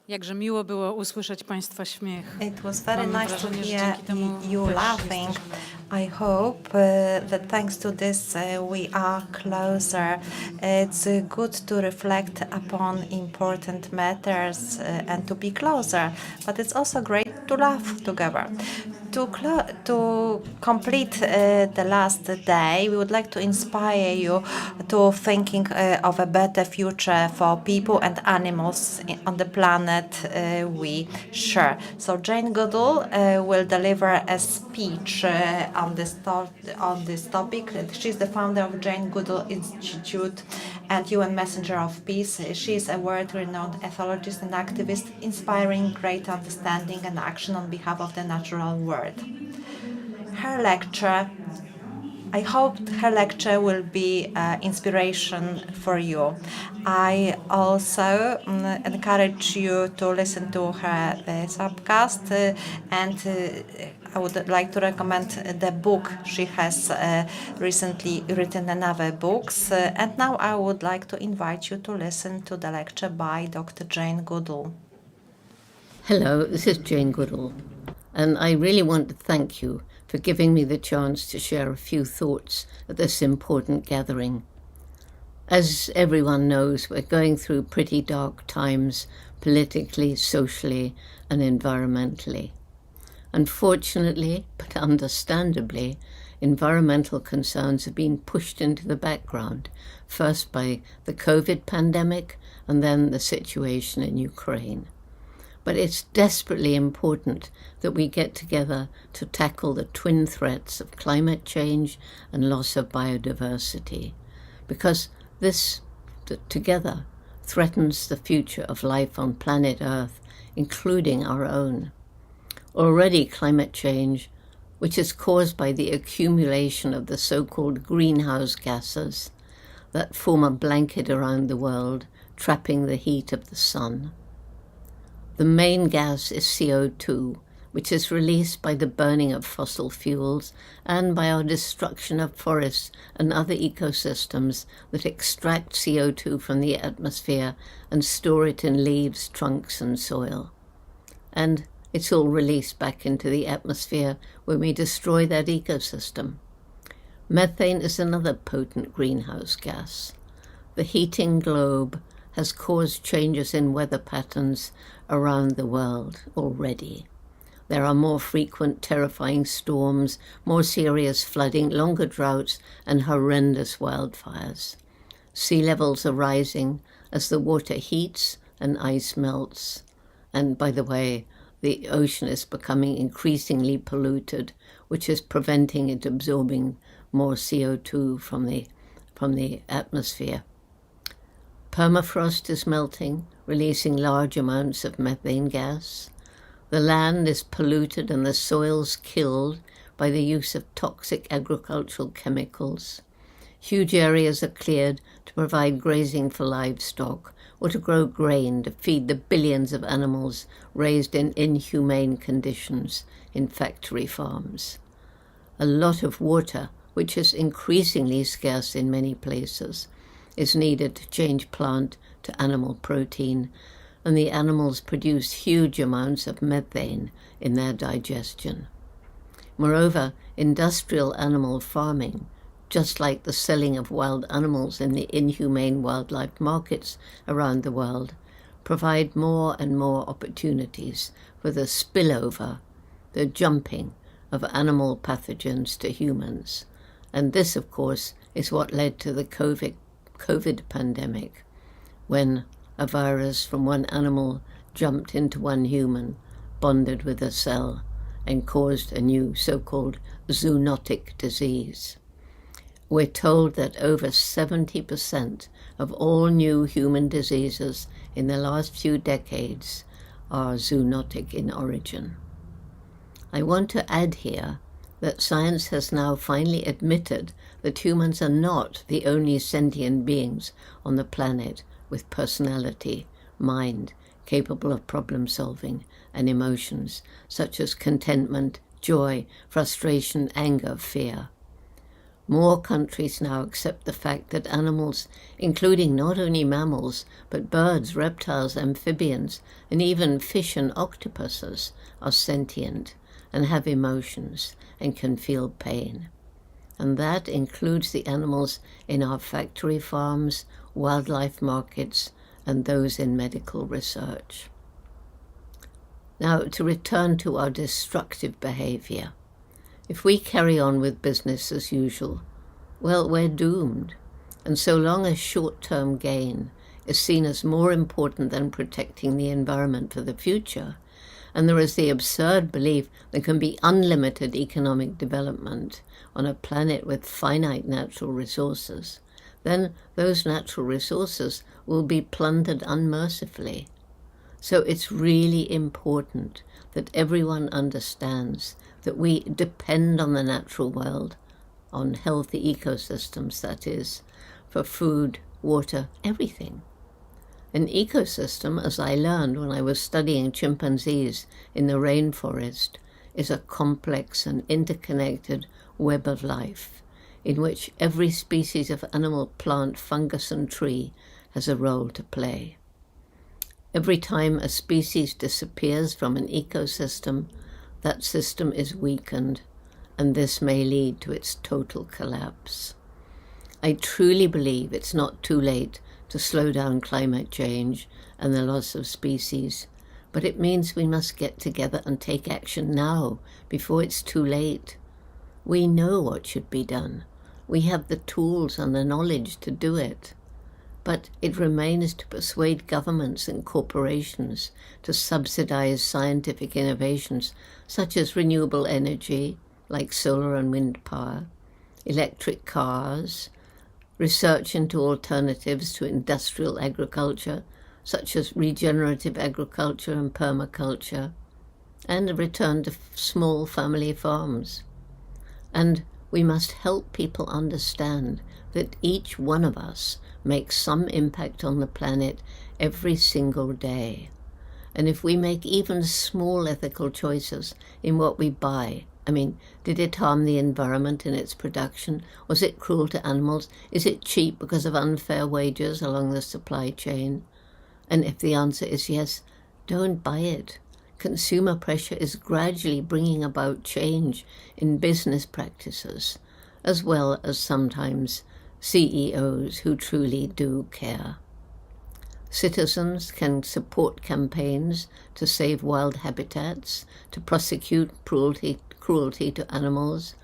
Jakże miło było usłyszeć Państwa śmiech. It was very Mam nice to wrażenie, że hear dzięki temu you też laughing. jesteśmy. I hope that thanks to this we are closer. It's good to reflect upon important matters and to be closer, but it's also great to laugh together. To complete the last day, we would like to inspire you to thinking of a better future for people and animals on the planet we share. So Jane Goodall will deliver a speech on this topic. She's the founder of Jane Goodall Institute and UN Messenger of Peace. She is a world-renowned ethologist and activist, inspiring great understanding and action on behalf of the natural world. Her lecture, I hope her lecture will be inspiration for you. I also encourage you to listen to her subcast and I would like to recommend the book. She has recently written another books. And now I would like to invite you to listen to the lecture by Dr. Jane Goodall. Hello, this is Jane Goodall, and I really want to thank you for giving me the chance to share a few thoughts at this important gathering. As everyone knows, we're going through pretty dark times politically, socially, and environmentally. Unfortunately, but understandably, environmental concerns have been pushed into the background, first by the COVID pandemic and then the situation in Ukraine. But it's desperately important that we get together to tackle the twin threats of climate change and loss of biodiversity, because this together threatens the future of life on planet Earth, including our own. Already climate change, which is caused by the accumulation of the so-called greenhouse gases that form a blanket around the world, trapping the heat of the sun. The main gas is CO2, which is released by the burning of fossil fuels and by our destruction of forests and other ecosystems that extract CO2 from the atmosphere and store it in leaves, trunks, and soil. And it's all released back into the atmosphere when we destroy that ecosystem. Methane is another potent greenhouse gas. The heating globe has caused changes in weather patterns around the world already. There are more frequent, terrifying storms, more serious flooding, longer droughts, and horrendous wildfires. Sea levels are rising as the water heats and ice melts. And by the way, the ocean is becoming increasingly polluted, which is preventing it absorbing more CO2 from the atmosphere. Permafrost is melting, releasing large amounts of methane gas. The land is polluted and the soils killed by the use of toxic agricultural chemicals. Huge areas are cleared to provide grazing for livestock or to grow grain to feed the billions of animals raised in inhumane conditions in factory farms. A lot of water, which is increasingly scarce in many places, is needed to change plant to animal protein, and the animals produce huge amounts of methane in their digestion. Moreover, industrial animal farming, just like the selling of wild animals in the inhumane wildlife markets around the world, provide more and more opportunities for the spillover, the jumping of animal pathogens to humans. And this, of course, is what led to the COVID pandemic, when a virus from one animal jumped into one human, bonded with a cell, and caused a new so-called zoonotic disease. We're told that over 70% of all new human diseases in the last few decades are zoonotic in origin. I want to add here that science has now finally admitted that humans are not the only sentient beings on the planet with personality, mind, capable of problem solving, and emotions such as contentment, joy, frustration, anger, fear. More countries now accept the fact that animals, including not only mammals, but birds, reptiles, amphibians, and even fish and octopuses, are sentient and have emotions and can feel pain. And that includes the animals in our factory farms, wildlife markets, and those in medical research. Now, to return to our destructive behavior. If we carry on with business as usual, well, we're doomed. And so long as short-term gain is seen as more important than protecting the environment for the future, and there is the absurd belief there can be unlimited economic development on a planet with finite natural resources, then those natural resources will be plundered unmercifully. So it's really important that everyone understands that we depend on the natural world, on healthy ecosystems, that is, for food, water, everything. An ecosystem, as I learned when I was studying chimpanzees in the rainforest, is a complex and interconnected web of life in which every species of animal, plant, fungus, and tree has a role to play. Every time a species disappears from an ecosystem, that system is weakened, and this may lead to its total collapse. I truly believe it's not too late to slow down climate change and the loss of species, but it means we must get together and take action now, before it's too late. We know what should be done. We have the tools and the knowledge to do it. But it remains to persuade governments and corporations to subsidize scientific innovations such as renewable energy, like solar and wind power, electric cars, research into alternatives to industrial agriculture, such as regenerative agriculture and permaculture, and a return to small family farms. And we must help people understand that each one of us makes some impact on the planet every single day. And if we make even small ethical choices in what we buy, did it harm the environment in its production? Was it cruel to animals? Is it cheap because of unfair wages along the supply chain? And if the answer is yes, don't buy it. Consumer pressure is gradually bringing about change in business practices, as well as sometimes CEOs who truly do care. Citizens can support campaigns to save wild habitats, to prosecute cruelty to animals,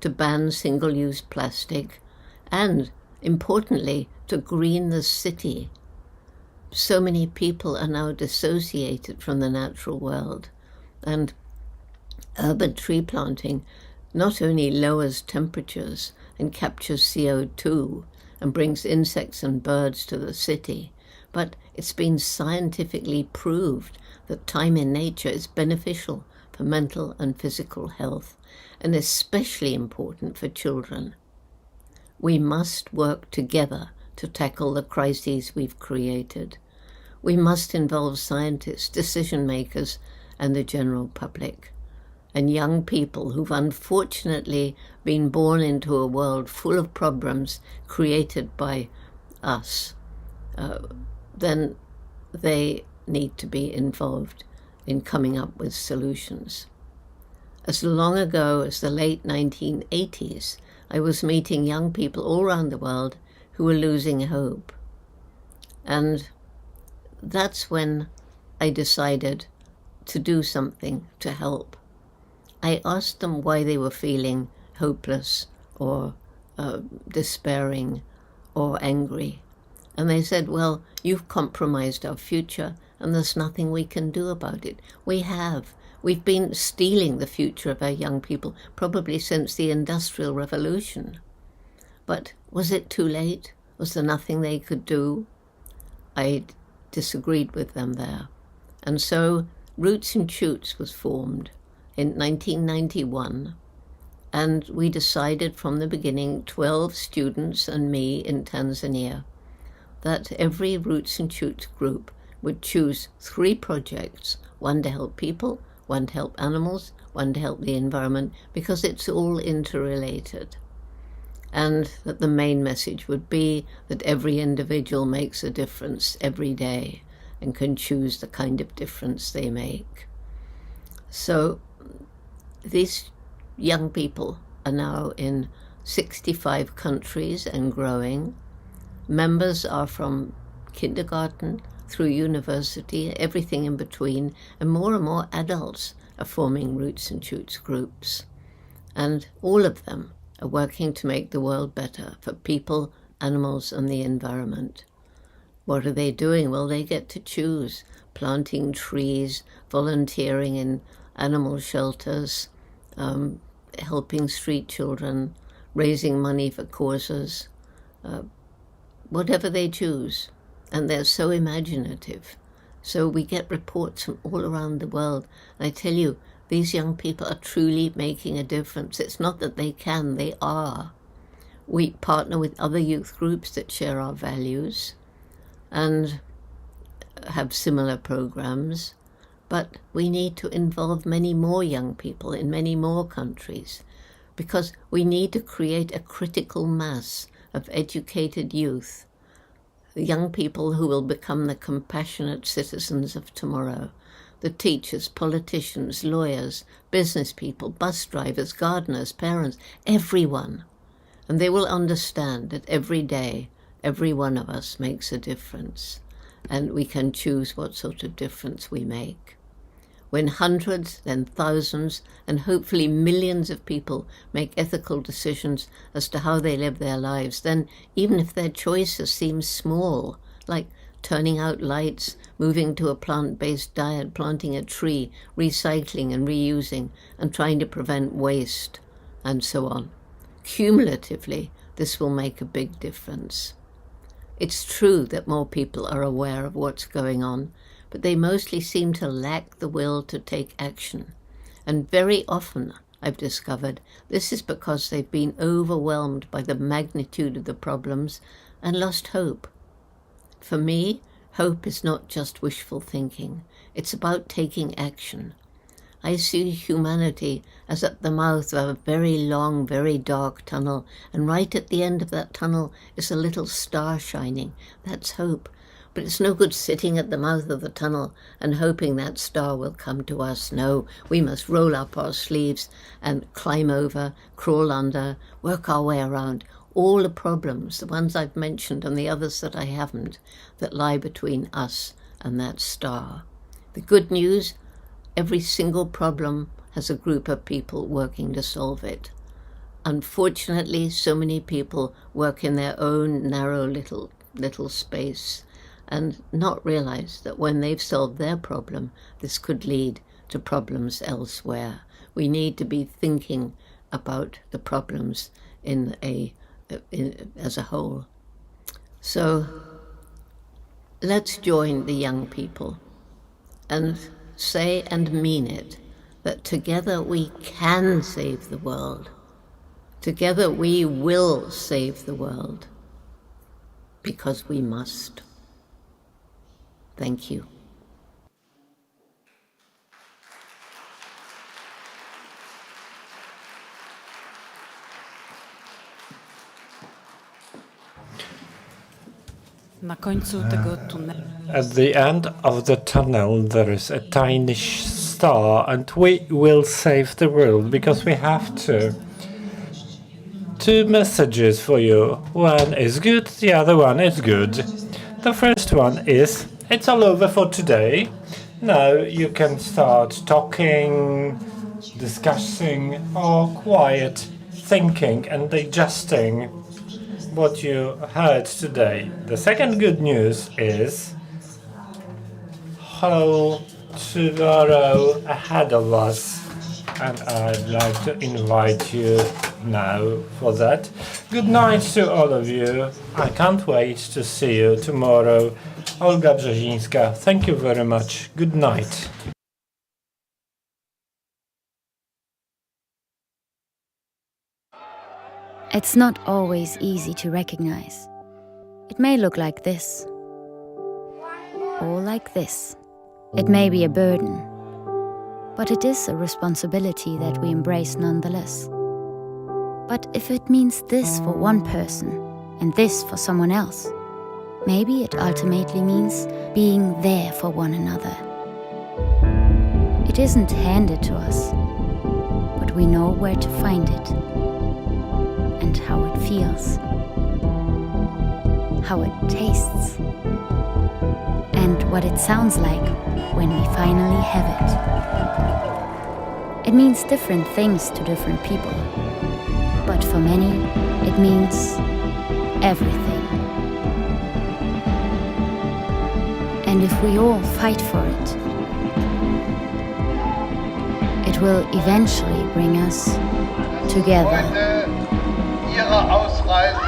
to ban single-use plastic, and, importantly, to green the city. So many people are now dissociated from the natural world, and urban tree planting not only lowers temperatures and captures CO2 and brings insects and birds to the city, but it's been scientifically proved that time in nature is beneficial for mental and physical health, and especially important for children. We must work together to tackle the crises we've created. We must involve scientists, decision makers, and the general public. And young people who've unfortunately been born into a world full of problems created by us, then they need to be involved in coming up with solutions. As long ago as the late 1980s, I was meeting young people all around the world who were losing hope. And that's when I decided to do something to help. I asked them why they were feeling hopeless or despairing or angry. And they said, well, you've compromised our future and there's nothing we can do about it. We've been stealing the future of our young people probably since the Industrial Revolution. But was it too late? Was there nothing they could do? I disagreed with them there. And so Roots and Shoots was formed in 1991. And we decided from the beginning, 12 students and me in Tanzania, that every Roots and Shoots group would choose 3 projects, one to help people, one to help animals, one to help the environment, because it's all interrelated. and that the main message would be that every individual makes a difference every day and can choose the kind of difference they make. So these young people are now in 65 countries and growing. Members are from kindergarten through university, everything in between, and more adults are forming Roots and Shoots groups. And all of them are working to make the world better for people, animals, and the environment. What are they doing? Well, they get to choose planting trees, volunteering in animal shelters, helping street children, raising money for causes, whatever they choose. And they're so imaginative. So we get reports from all around the world. And I tell you, these young people are truly making a difference. It's not that they can, they are. We partner with other youth groups that share our values and have similar programs. But we need to involve many more young people in many more countries, because we need to create a critical mass of educated youth, young people who will become the compassionate citizens of tomorrow, the teachers, politicians, lawyers, business people, bus drivers, gardeners, parents, everyone. And they will understand that every day, every one of us makes a difference, and we can choose what sort of difference we make. When hundreds, then thousands, and hopefully millions of people make ethical decisions as to how they live their lives, then even if their choices seem small, like turning out lights, moving to a plant-based diet, planting a tree, recycling and reusing, and trying to prevent waste, and so on, cumulatively, this will make a big difference. It's true that more people are aware of what's going on, but they mostly seem to lack the will to take action. And very often, I've discovered, this is because they've been overwhelmed by the magnitude of the problems and lost hope. For me, hope is not just wishful thinking. It's about taking action. I see humanity as at the mouth of a very long, very dark tunnel, and right at the end of that tunnel is a little star shining. That's hope. But it's no good sitting at the mouth of the tunnel and hoping that star will come to us. No, we must roll up our sleeves and climb over, crawl under, work our way around all the problems, the ones I've mentioned and the others that I haven't, that lie between us and that star. The good news, every single problem has a group of people working to solve it. Unfortunately, so many people work in their own narrow little space and not realize that when they've solved their problem, this could lead to problems elsewhere. We need to be thinking about the problems as a whole. So let's join the young people and say and mean it, that together we can save the world. Together we will save the world, because we must. Thank you. Na końcu tego tunelu At the end of the tunnel, there is a tiny star, and we will save the world because we have to. Two messages for you. One is good, the other one is good. The first one is, it's all over for today. Now you can start talking, discussing, or quiet thinking and digesting what you heard today. The second good news is whole tomorrow ahead of us, and I'd like to invite you now for that. Good night to all of you. I can't wait to see you tomorrow. Olga Brzezińska, thank you very much. Good night. It's not always easy to recognize. It may look like this, or like this. It may be a burden, but it is a responsibility that we embrace nonetheless. But if it means this for one person and this for someone else, maybe it ultimately means being there for one another. It isn't handed to us, but we know where to find it and how it feels, how it tastes, and what it sounds like when we finally have it. It means different things to different people, but for many, it means everything. And if we all fight for it, it will eventually bring us together. Ihre Ausreise.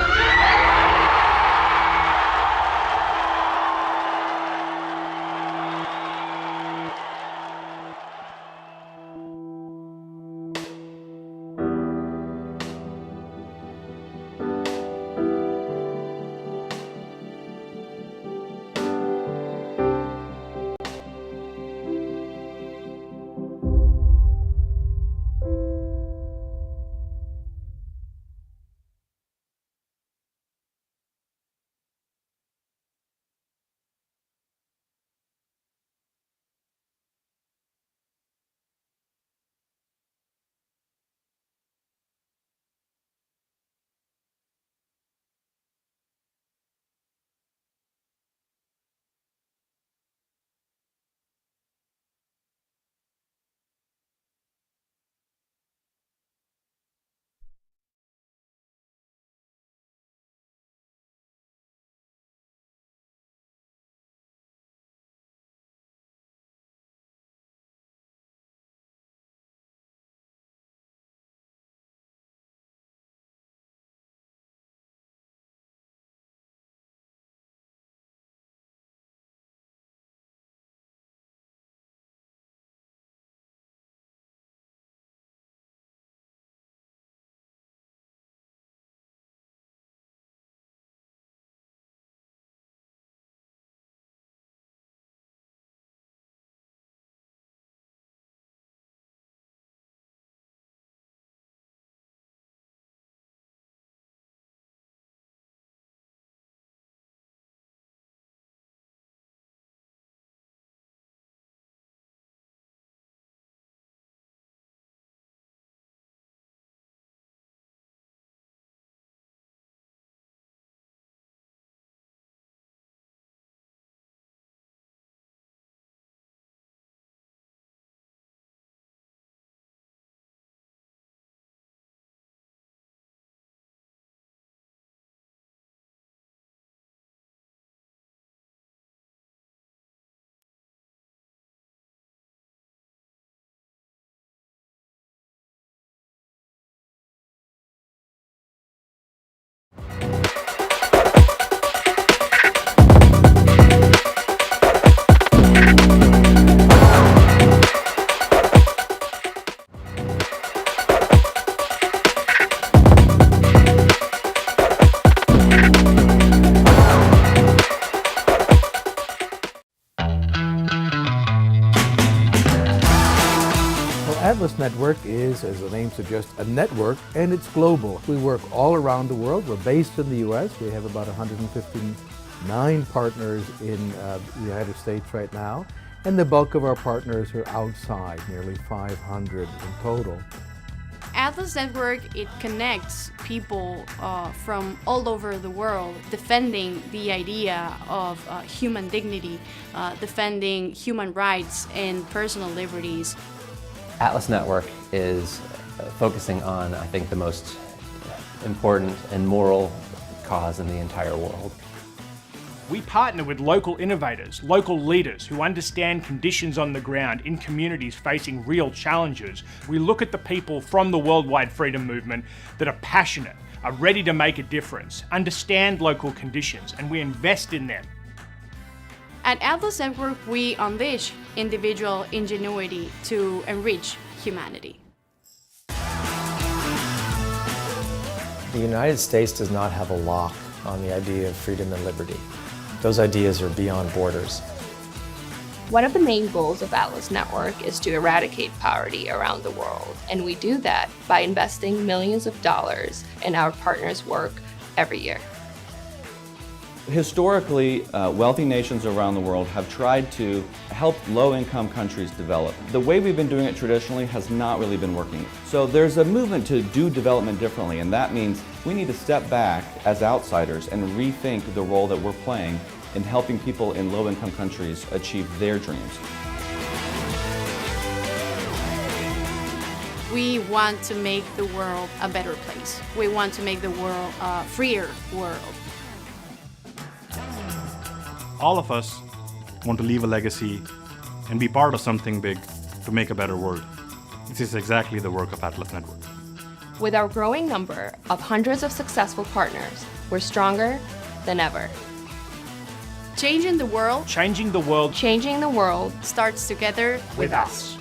Atlas Network is, as the name suggests, a network, and it's global. We work all around the world. We're based in the U.S. We have about 159 partners in the United States right now, and the bulk of our partners are outside, nearly 500 in total. Atlas Network, it connects people from all over the world defending the idea of human dignity, defending human rights and personal liberties. Atlas Network is focusing on, I think, the most important and moral cause in the entire world. We partner with local innovators, local leaders who understand conditions on the ground in communities facing real challenges. We look at the people from the worldwide freedom movement that are passionate, are ready to make a difference, understand local conditions, and we invest in them. At Atlas Network, we unleash individual ingenuity to enrich humanity. The United States does not have a lock on the idea of freedom and liberty. Those ideas are beyond borders. One of the main goals of Atlas Network is to eradicate poverty around the world, and we do that by investing millions of dollars in our partners' work every year. Historically, wealthy nations around the world have tried to help low-income countries develop. The way we've been doing it traditionally has not really been working. So there's a movement to do development differently, and that means we need to step back as outsiders and rethink the role that we're playing in helping people in low-income countries achieve their dreams. We want to make the world a better place. We want to make the world a freer world. All of us want to leave a legacy and be part of something big to make a better world. This is exactly the work of Atlas Network. With our growing number of hundreds of successful partners, we're stronger than ever. Changing the world. Changing the world. Changing the world starts together with us.